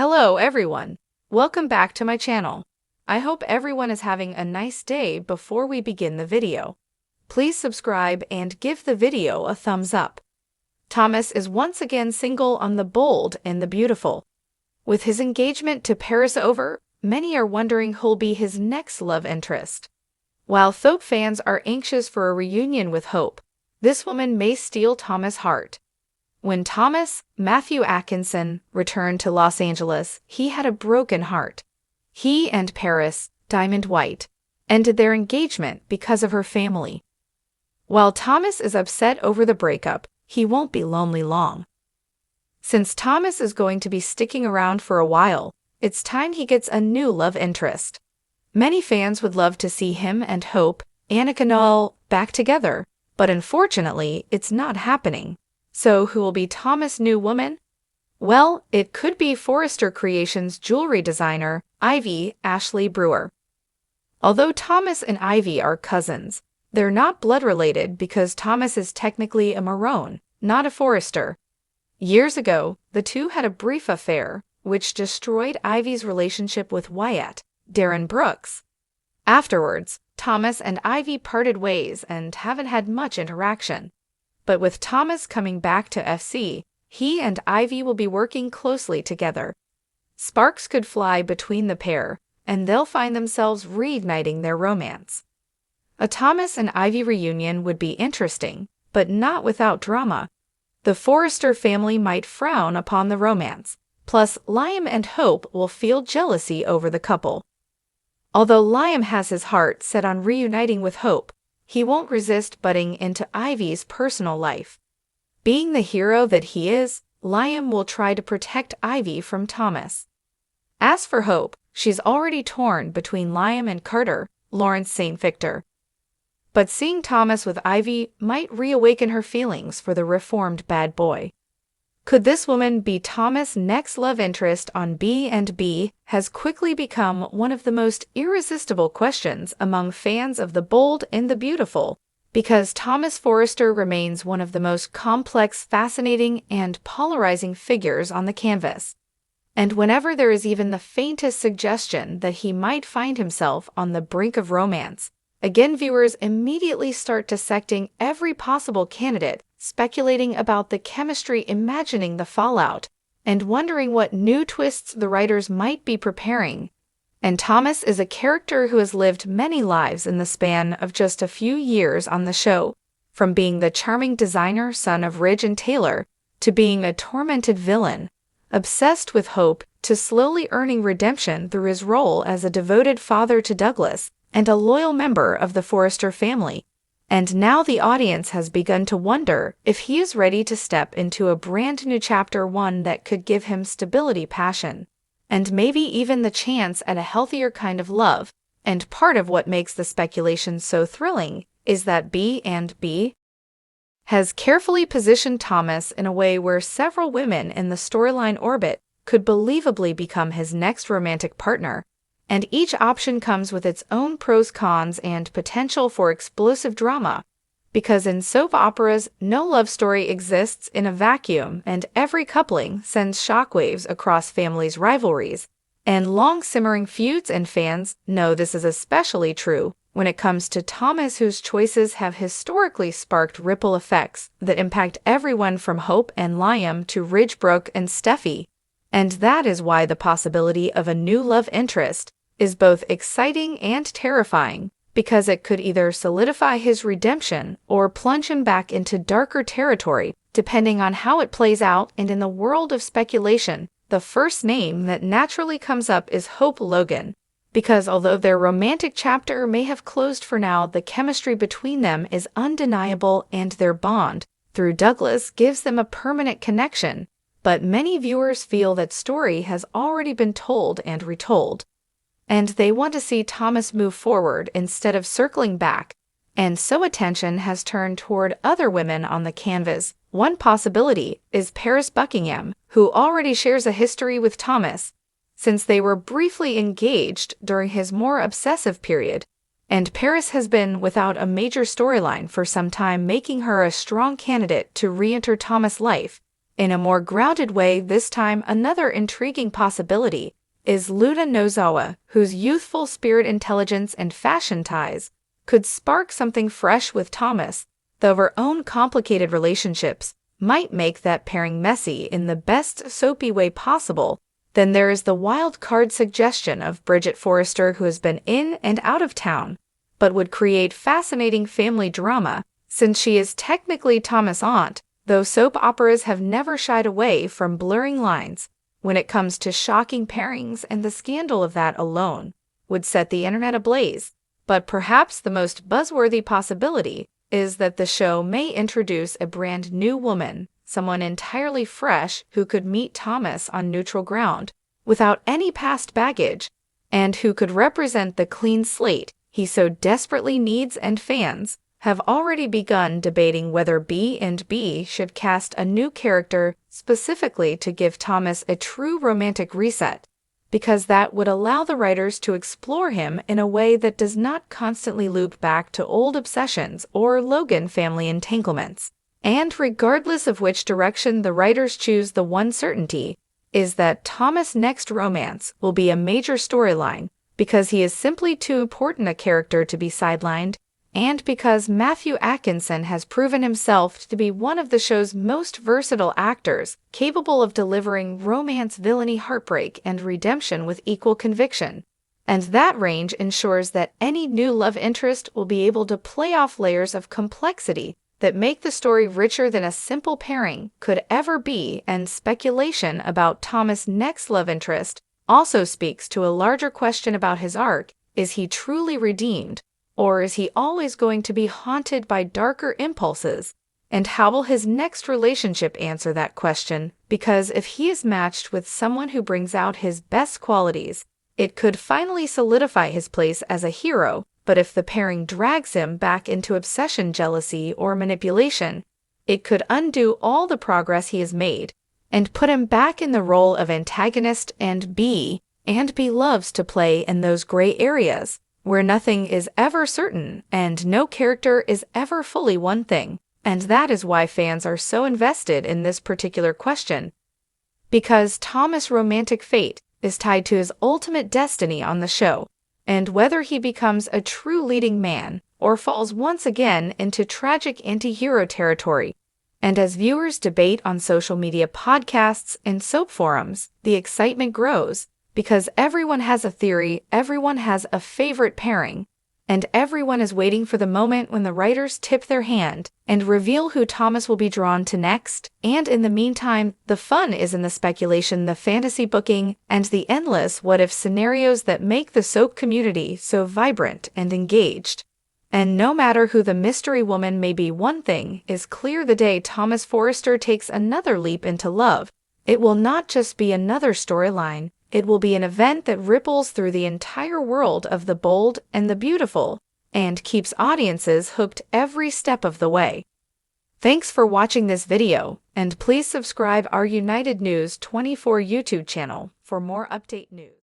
Hello everyone. Welcome back to my channel. I hope everyone is having a nice day. Before we begin the video, please subscribe and give the video a thumbs up. Thomas is once again single on The Bold and the Beautiful. With his engagement to Paris over, many are wondering who'll be his next love interest. While Thope fans are anxious for a reunion with Hope, this woman may steal Thomas' heart. When Thomas Matthew Atkinson returned to Los Angeles, he had a broken heart. He and Paris Diamond White ended their engagement because of her family. While Thomas is upset over the breakup, he won't be lonely long. Since Thomas is going to be sticking around for a while, it's time he gets a new love interest. Many fans would love to see him and Hope Annika Noel back together, but unfortunately, it's not happening. So who will be Thomas' new woman? Well, it could be Forrester Creations jewelry designer Ivy Ashley Brewer. Although Thomas and Ivy are cousins, they're not blood related because Thomas is technically a Marone, not a Forrester. Years ago, the two had a brief affair, which destroyed Ivy's relationship with Wyatt, Darren Brooks. Afterwards, Thomas and Ivy parted ways and haven't had much interaction. But with Thomas coming back to FC, he and Ivy will be working closely together. Sparks could fly between the pair, and they'll find themselves reigniting their romance. A Thomas and Ivy reunion would be interesting, but not without drama. The Forrester family might frown upon the romance, plus Liam and Hope will feel jealousy over the couple. Although Liam has his heart set on reuniting with Hope, he won't resist butting into Ivy's personal life. Being the hero that he is, Liam will try to protect Ivy from Thomas. As for Hope, she's already torn between Liam and Carter, Lawrence St. Victor. But seeing Thomas with Ivy might reawaken her feelings for the reformed bad boy. Could this woman be Thomas' next love interest on B&B has quickly become one of the most irresistible questions among fans of The Bold and the Beautiful, because Thomas Forrester remains one of the most complex, fascinating, and polarizing figures on the canvas. And whenever there is even the faintest suggestion that he might find himself on the brink of romance, again viewers immediately start dissecting every possible candidate, speculating about the chemistry, imagining the fallout, and wondering what new twists the writers might be preparing. And Thomas is a character who has lived many lives in the span of just a few years on the show, from being the charming designer son of Ridge and Taylor, to being a tormented villain, obsessed with Hope, to slowly earning redemption through his role as a devoted father to Douglas and a loyal member of the Forrester family. And now the audience has begun to wonder if he is ready to step into a brand new chapter, one that could give him stability, passion, and maybe even the chance at a healthier kind of love. And part of what makes the speculation so thrilling is that B&B has carefully positioned Thomas in a way where several women in the storyline orbit could believably become his next romantic partner. And each option comes with its own pros, cons, and potential for explosive drama. Because in soap operas, no love story exists in a vacuum, and every coupling sends shockwaves across families' rivalries and long-simmering feuds, and fans know this is especially true when it comes to Thomas, whose choices have historically sparked ripple effects that impact everyone from Hope and Liam to Ridge, Brooke, and Steffi. And that is why the possibility of a new love interest is both exciting and terrifying, because it could either solidify his redemption or plunge him back into darker territory, depending on how it plays out. And in the world of speculation, the first name that naturally comes up is Hope Logan, because although their romantic chapter may have closed for now, the chemistry between them is undeniable, and their bond through Douglas gives them a permanent connection. But many viewers feel that story has already been told and retold, and they want to see Thomas move forward instead of circling back, and so attention has turned toward other women on the canvas. One possibility is Paris Buckingham, who already shares a history with Thomas, since they were briefly engaged during his more obsessive period, and Paris has been without a major storyline for some time, making her a strong candidate to re-enter Thomas' life. In a more grounded way this time, another intriguing possibility is Luna Nozawa, whose youthful spirit, intelligence, and fashion ties could spark something fresh with Thomas, though her own complicated relationships might make that pairing messy in the best soapy way possible. Then there is the wild card suggestion of Bridget Forrester, who has been in and out of town, but would create fascinating family drama since she is technically Thomas' aunt, though soap operas have never shied away from blurring lines when it comes to shocking pairings, and the scandal of that alone would set the internet ablaze. But perhaps the most buzzworthy possibility is that the show may introduce a brand new woman, someone entirely fresh who could meet Thomas on neutral ground without any past baggage, and who could represent the clean slate he so desperately needs. And fans have already begun debating whether B&B should cast a new character specifically to give Thomas a true romantic reset, because that would allow the writers to explore him in a way that does not constantly loop back to old obsessions or Logan family entanglements. And regardless of which direction the writers choose, the one certainty is that Thomas' next romance will be a major storyline, because he is simply too important a character to be sidelined, and because Matthew Atkinson has proven himself to be one of the show's most versatile actors, capable of delivering romance, villainy, heartbreak, and redemption with equal conviction. And that range ensures that any new love interest will be able to play off layers of complexity that make the story richer than a simple pairing could ever be. And speculation about Thomas' next love interest also speaks to a larger question about his arc. Is he truly redeemed, or is he always going to be haunted by darker impulses? And how will his next relationship answer that question? Because if he is matched with someone who brings out his best qualities, it could finally solidify his place as a hero. But if the pairing drags him back into obsession, jealousy, or manipulation, it could undo all the progress he has made and put him back in the role of antagonist. And B loves to play in those gray areas where nothing is ever certain and no character is ever fully one thing. And that is why fans are so invested in this particular question, because Thomas' romantic fate is tied to his ultimate destiny on the show, and whether he becomes a true leading man or falls once again into tragic anti-hero territory. And as viewers debate on social media, podcasts, and soap forums, the excitement grows, because everyone has a theory, everyone has a favorite pairing, and everyone is waiting for the moment when the writers tip their hand and reveal who Thomas will be drawn to next. And in the meantime, the fun is in the speculation, the fantasy booking, and the endless what-if scenarios that make the soap community so vibrant and engaged. And no matter who the mystery woman may be, one thing is clear: the day Thomas Forrester takes another leap into love, it will not just be another storyline. It will be an event that ripples through the entire world of the bold and the beautiful, and keeps audiences hooked every step of the way. Thanks for watching this video, and please subscribe our United News 24 YouTube channel for more update news.